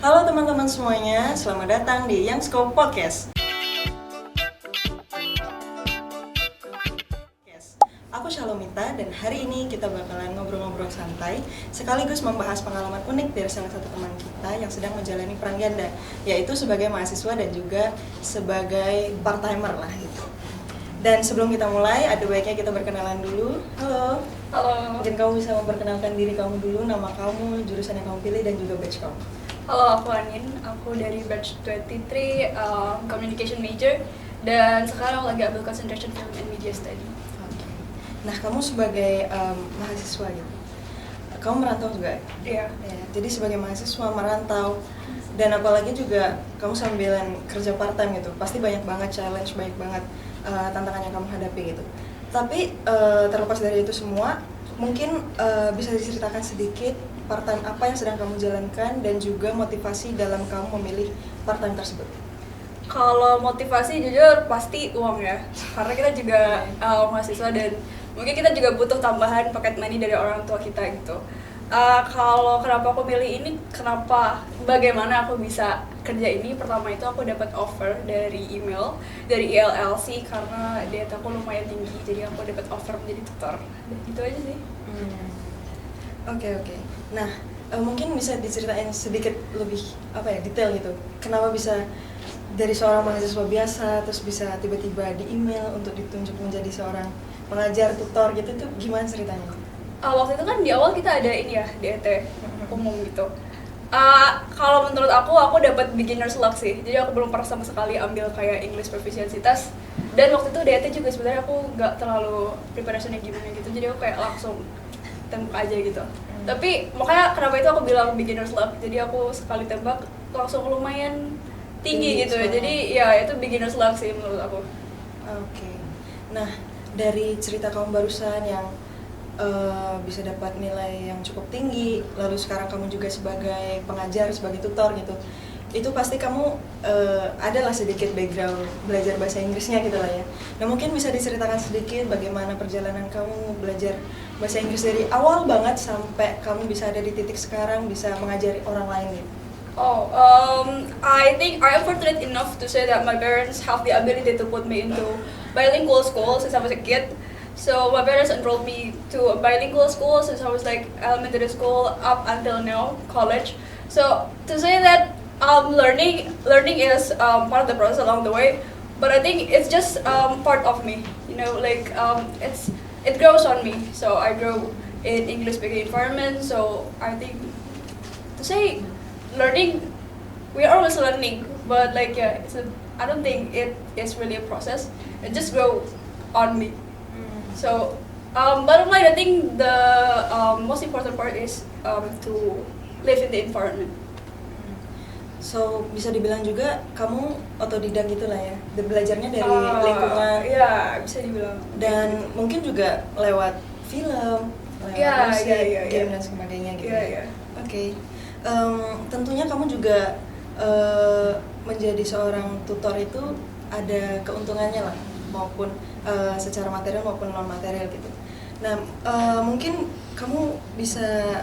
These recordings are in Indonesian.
Halo teman-teman semuanya, selamat datang di Young Scope Podcast. Aku Shalomita dan hari ini kita bakalan ngobrol-ngobrol santai sekaligus membahas pengalaman unik dari salah satu teman kita yang sedang menjalani peran ganda, yaitu sebagai mahasiswa dan juga sebagai part-timer lah gitu. Dan sebelum kita mulai, ada baiknya kita berkenalan dulu. Halo. Halo. Mungkin kamu bisa memperkenalkan diri kamu dulu, nama kamu, jurusan yang kamu pilih, dan juga batch kamu. Halo, aku Anin. Aku dari batch 23, communication major. Dan sekarang lagi ambil concentration film and media study. Oke. Nah, kamu sebagai mahasiswa gitu, kamu merantau juga? Iya. Ya, jadi sebagai mahasiswa merantau, dan apalagi juga kamu sambilan kerja part time gitu, pasti banyak banget challenge, banyak banget tantangan yang kamu hadapi gitu. Tapi terlepas dari itu semua, mungkin bisa diceritakan sedikit part time apa yang sedang kamu jalankan dan juga motivasi dalam kamu memilih part time tersebut. Kalau motivasi jujur pasti uang ya. Karena kita juga mahasiswa dan mungkin kita juga butuh tambahan pocket money dari orang tua kita gitu. Kalau kenapa aku milih ini, bagaimana aku bisa kerja ini, pertama itu aku dapat offer dari email dari ILLC karena diet aku lumayan tinggi, jadi aku dapat offer menjadi tutor. Gitu aja sih. Oke. Nah, mungkin bisa diceritain sedikit lebih detail gitu. Kenapa bisa dari seorang mahasiswa biasa terus bisa tiba-tiba di email untuk ditunjuk menjadi seorang pengajar tutor gitu, itu gimana ceritanya? Waktu itu kan di awal kita ada ini ya, DET umum gitu. Kalau menurut aku dapat beginner's luck sih. Jadi aku belum pernah sama sekali ambil kayak English proficiency test. Dan waktu itu DET juga sebenarnya aku nggak terlalu preparationnya gimana gitu. Jadi aku kayak langsung tembak aja gitu. Tapi makanya kenapa itu aku bilang beginner's luck. Jadi aku sekali tembak langsung lumayan tinggi gitu. Jadi ya itu beginner's luck sih menurut aku. Oke. Nah, dari cerita kamu barusan yang bisa dapat nilai yang cukup tinggi, lalu sekarang kamu juga sebagai pengajar, sebagai tutor gitu, itu pasti kamu adalah sedikit background belajar bahasa Inggrisnya gitu lah ya. Nah, mungkin bisa diceritakan sedikit bagaimana perjalanan kamu belajar bahasa Inggris dari awal banget sampai kamu bisa ada di titik sekarang bisa mengajari orang lain gitu. I think I am fortunate enough to say that my parents have the ability to put me into bilingual school since I was a kid. So my parents enrolled me to a bilingual school since I was like elementary school up until now, college. So to say that learning is part of the process along the way, but I think it's just part of me. You know, like it grows on me. So I grow in English speaking environment. So I think to say learning, we are always learning, but like yeah, I don't think it is really a process. It just grows on me. So, bottom line, I think the most important part is to live in the environment. So, bisa dibilang juga kamu otodidak gitulah ya, belajarnya dari lingkungan. Iya, bisa dibilang. Dan mungkin juga lewat film, lewat musik, game dan sebagainya gitu. Oke. Tentunya kamu juga menjadi seorang tutor itu ada keuntungannya lah, maupun secara material maupun non material gitu. Nah, mungkin kamu bisa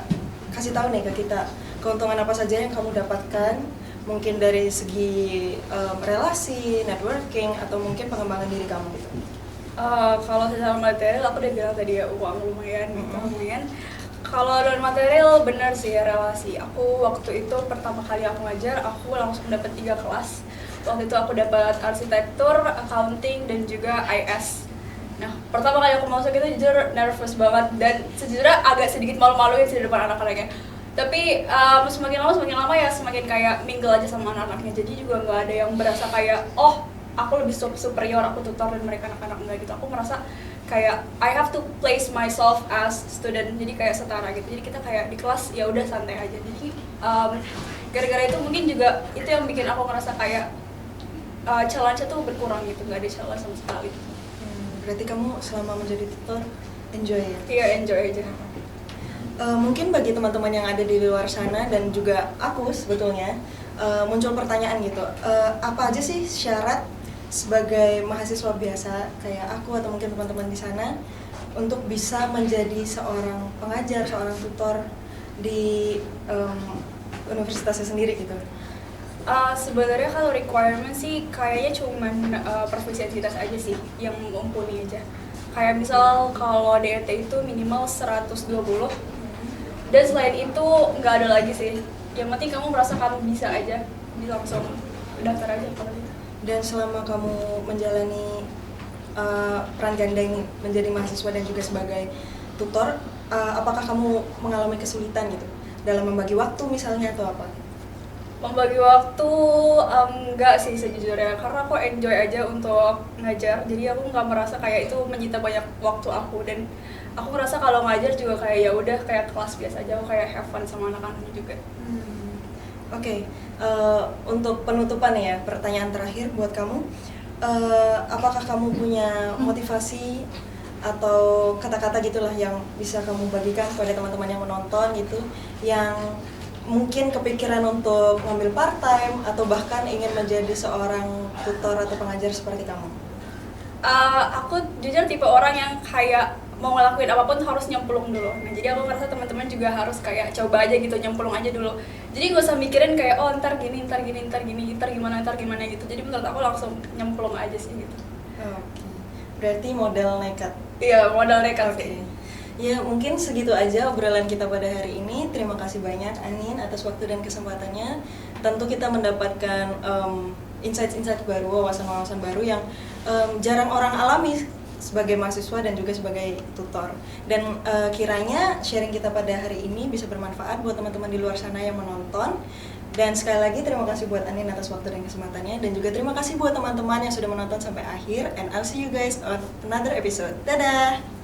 kasih tahu nih ke kita keuntungan apa saja yang kamu dapatkan, mungkin dari segi relasi, networking, atau mungkin pengembangan diri kamu gitu. Kalau secara material aku udah bilang tadi ya, uang lumayan, lumayan. Kalau non material benar sih ya, relasi. Aku waktu itu pertama kali aku ngajar, aku langsung dapat 3 kelas. Waktu itu aku dapat arsitektur, accounting, dan juga IS. Nah, pertama kali aku masuk itu jujur nervous banget dan sejujurnya agak sedikit malu-maluin sih di depan anak-anaknya. Tapi semakin lama ya semakin kayak mingle aja sama anak-anaknya. Jadi juga nggak ada yang berasa kayak aku lebih superior, aku tutor dan mereka anak-anak, enggak gitu. Aku merasa kayak I have to place myself as student, jadi kayak setara gitu. Jadi kita kayak di kelas ya udah santai aja. Jadi gara-gara itu mungkin juga itu yang bikin aku ngerasa kayak challenge-nya tuh berkurang gitu, nggak ada challenge sama sekali. Berarti kamu selama menjadi tutor enjoy ya? Iya, enjoy aja. Mungkin bagi teman-teman yang ada di luar sana dan juga aku sebetulnya muncul pertanyaan gitu, apa aja sih syarat sebagai mahasiswa biasa kayak aku atau mungkin teman-teman di sana untuk bisa menjadi seorang pengajar, seorang tutor di universitasnya sendiri gitu? Sebenarnya kalau requirement sih kayaknya cuman profesionalitas aja sih yang mumpuni aja. Kayak misal kalau DET itu minimal 120, dan selain itu nggak ada lagi sih. Yang penting kamu merasa kamu bisa aja, bisa langsung daftar aja kalau gitu. Dan selama kamu menjalani peran ganda ini, menjadi mahasiswa dan juga sebagai tutor, apakah kamu mengalami kesulitan gitu dalam membagi waktu misalnya atau apa? Membagi waktu enggak sih sejujurnya, karena aku enjoy aja untuk ngajar, jadi aku nggak merasa kayak itu menyita banyak waktu aku, dan aku ngerasa kalau ngajar juga kayak ya udah kayak kelas biasa aja, aku kayak have fun sama anak-anaknya juga. Oke, untuk penutupan ya, pertanyaan terakhir buat kamu, apakah kamu punya motivasi atau kata-kata gitulah yang bisa kamu bagikan kepada teman-teman yang menonton gitu, yang mungkin kepikiran untuk ngambil part time atau bahkan ingin menjadi seorang tutor atau pengajar seperti kamu? Aku jujur tipe orang yang kayak mau ngelakuin apapun harus nyemplung dulu. Nah, jadi aku ngerasa teman-teman juga harus kayak coba aja gitu, nyemplung aja dulu. Jadi nggak usah mikirin kayak oh ntar gini, ntar gimana gitu. Jadi menurut aku langsung nyemplung aja sih gitu. Oke. Berarti modal nekat. Iya, modal nekat sih. Ya mungkin segitu aja obrolan kita pada hari ini. Terima kasih banyak Anin atas waktu dan kesempatannya. Tentu kita mendapatkan insight-insight baru, wawasan-wawasan baru yang jarang orang alami sebagai mahasiswa dan juga sebagai tutor. Dan kiranya sharing kita pada hari ini bisa bermanfaat buat teman-teman di luar sana yang menonton. Dan sekali lagi terima kasih buat Anin atas waktu dan kesempatannya, dan juga terima kasih buat teman-teman yang sudah menonton sampai akhir, and I'll see you guys on another episode. Dadah!